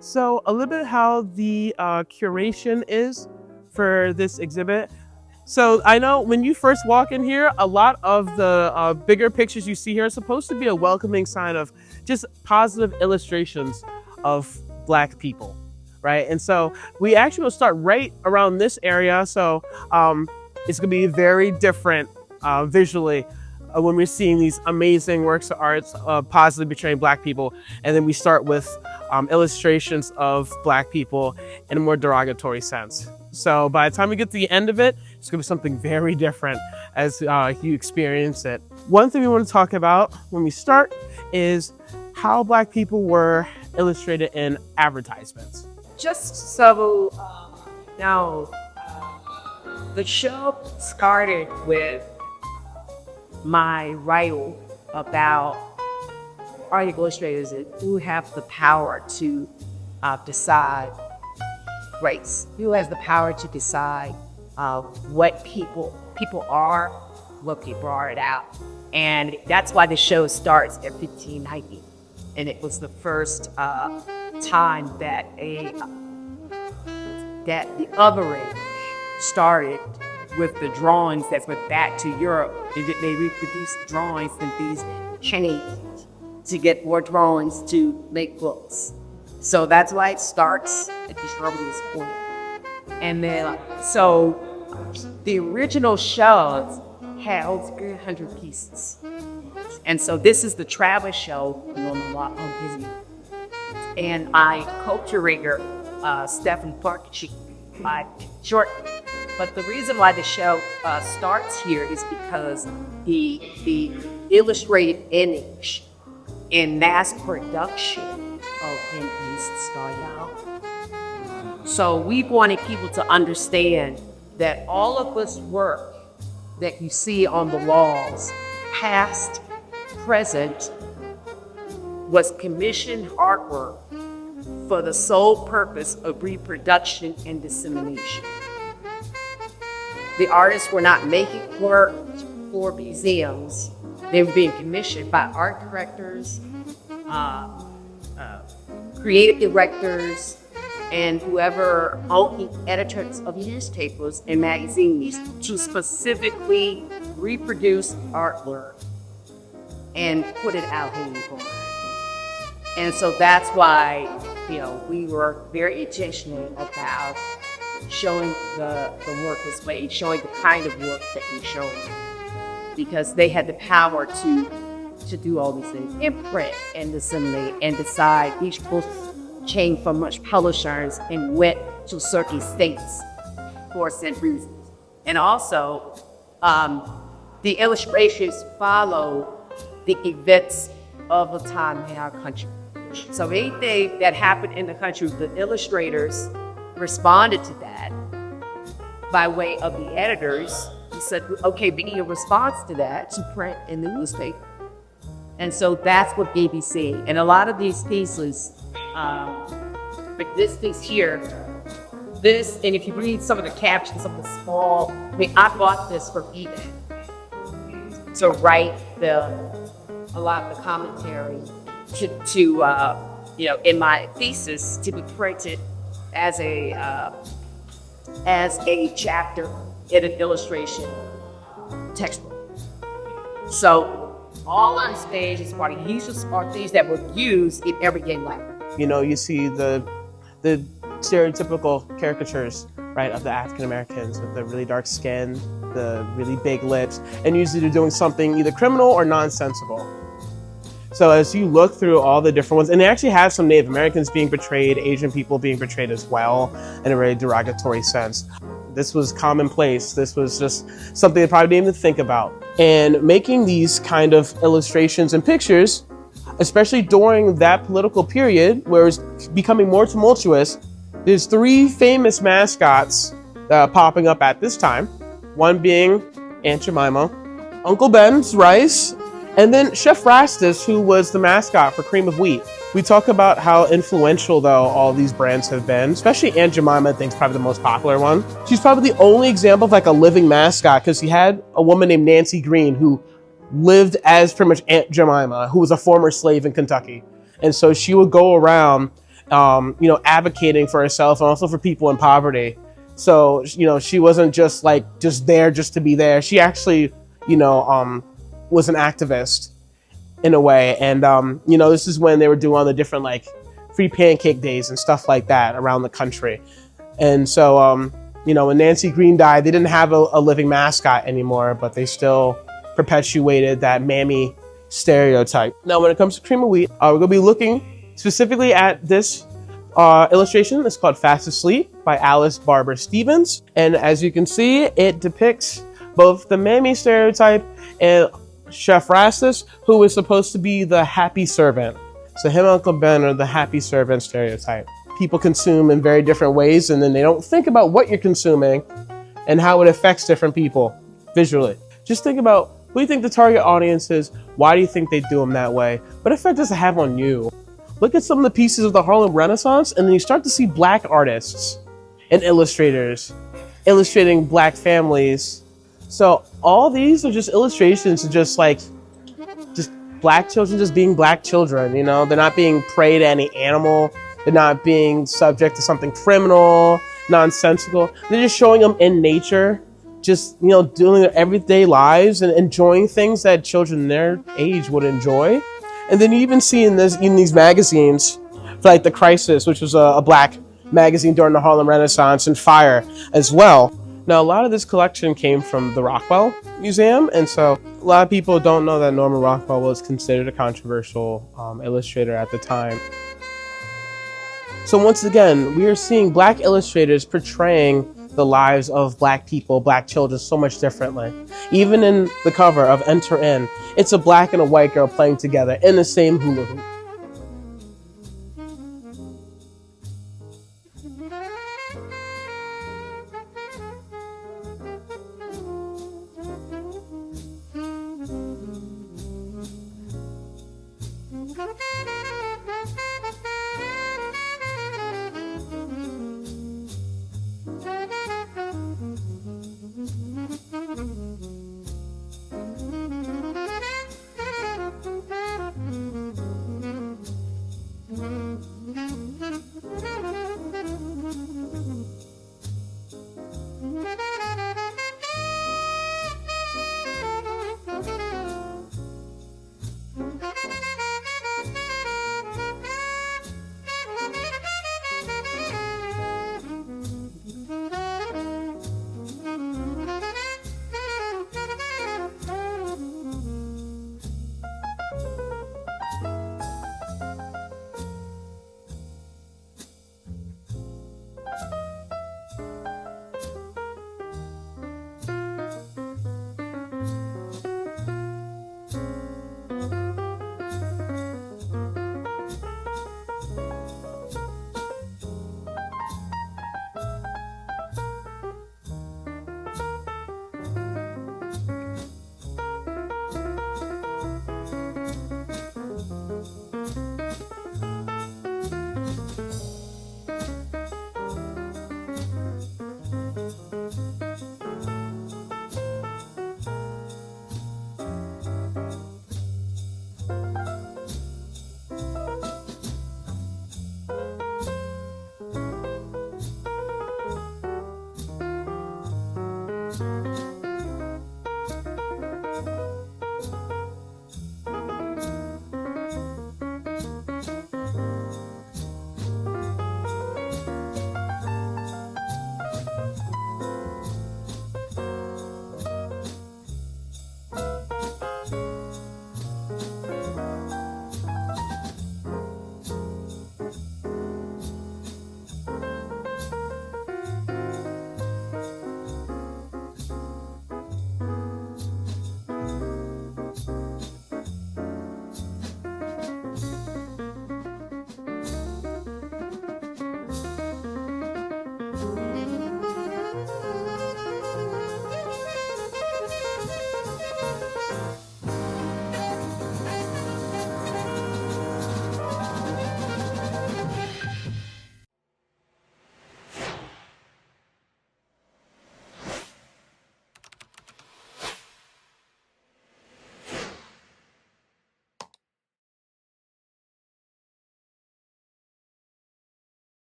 So a little bit how the curation is for this exhibit. So I know when you first walk in here, a lot of the bigger pictures you see here are supposed to be a welcoming sign of just positive illustrations of Black people, right? And so we actually will start right around this area. So it's gonna be very different visually when we're seeing these amazing works of art positively portraying Black people. And then we start with illustrations of Black people in a more derogatory sense. So by the time we get to the end of it, it's gonna be something very different as you experience it. One thing we want to talk about when we start is how Black people were illustrated in advertisements. Just so now, the show started with my writing about art illustrators who have the power to decide race, who has the power to decide what people are, what people are out. And that's why the show starts at 1590. And it was the first time that the othering started with the drawings that went back to Europe. They reproduced drawings and these changed to get more drawings to make books. So that's why it starts at the earliest point. And then, so the original shows held 300 pieces. And so this is the travel show in Norman Rockwell Museum. And my co-curator, Stephen Parkic, short. But the reason why the show starts here is because the illustrated image in mass production of East start out. So we wanted people to understand that all of this work that you see on the walls, past, present, was commissioned artwork for the sole purpose of reproduction and dissemination. The artists were not making work for museums. They were being commissioned by art directors, creative directors, and whoever owned editors of newspapers and magazines to specifically reproduce artwork and put it out in the world. And so that's why, we were very intentional about showing the work this way, showing the kind of work that we showed, because they had the power to do all these things, imprint and disseminate and decide. Each book came from much publishers and went to certain states for certain reasons. And also, the illustrations follow the events of the time in our country. So anything that happened in the country, the illustrators responded to that by way of the editors. He said, okay, we need a response to that to print in the newspaper. And so that's what BBC, and a lot of these pieces, like this piece here, and if you read some of the captions, some of the small, I bought this from eBay to write a lot of the commentary to in my thesis to be printed as a chapter in an illustration textbook. So all on stage is part of these are things that were used in everyday life. You see the stereotypical caricatures, right, of the African Americans with the really dark skin, the really big lips, and usually they're doing something either criminal or nonsensical. So as you look through all the different ones, and they actually have some Native Americans being portrayed, Asian people being portrayed as well, in a very derogatory sense. This was commonplace. This was just something they probably didn't even think about. And making these kind of illustrations and pictures, especially during that political period where it was becoming more tumultuous, there's three famous mascots popping up at this time. One being Aunt Jemima, Uncle Ben's rice, and then Chef Rastus, who was the mascot for Cream of Wheat. We talk about how influential, though, all these brands have been, especially Aunt Jemima, I think, is probably the most popular one. She's probably the only example of like a living mascot, because he had a woman named Nancy Green who lived as pretty much Aunt Jemima, who was a former slave in Kentucky. And so she would go around advocating for herself and also for people in poverty. So, she wasn't just there just to be there. She actually, was an activist in a way. And, this is when they were doing all the different free pancake days and stuff like that around the country. And so, when Nancy Green died, they didn't have a living mascot anymore, but they still perpetuated that mammy stereotype. Now, when it comes to cream of wheat, we're going to be looking specifically at this illustration. It's called Fast Asleep by Alice Barber Stevens. And as you can see, it depicts both the mammy stereotype and Chef Rastus, who is supposed to be the happy servant. So him and Uncle Ben are the happy servant stereotype. People consume in very different ways, and then they don't think about what you're consuming and how it affects different people visually. Just think about who do you think the target audience is? Why do you think they do them that way? What effect does it have on you? Look at some of the pieces of the Harlem Renaissance, and then you start to see Black artists and illustrators illustrating Black families. So all these are just illustrations of just Black children just being Black children. They're not being prey to any animal. They're not being subject to something criminal, nonsensical. They're just showing them in nature, just, doing their everyday lives and enjoying things that children their age would enjoy. And then you even see in these magazines, like The Crisis, which was a Black magazine during the Harlem Renaissance, and Fire as well. Now, a lot of this collection came from the Rockwell Museum, and so a lot of people don't know that Norman Rockwell was considered a controversial illustrator at the time. So once again, we are seeing Black illustrators portraying the lives of Black people, Black children so much differently. Even in the cover of Enter In, it's a Black and a white girl playing together in the same hula hoop.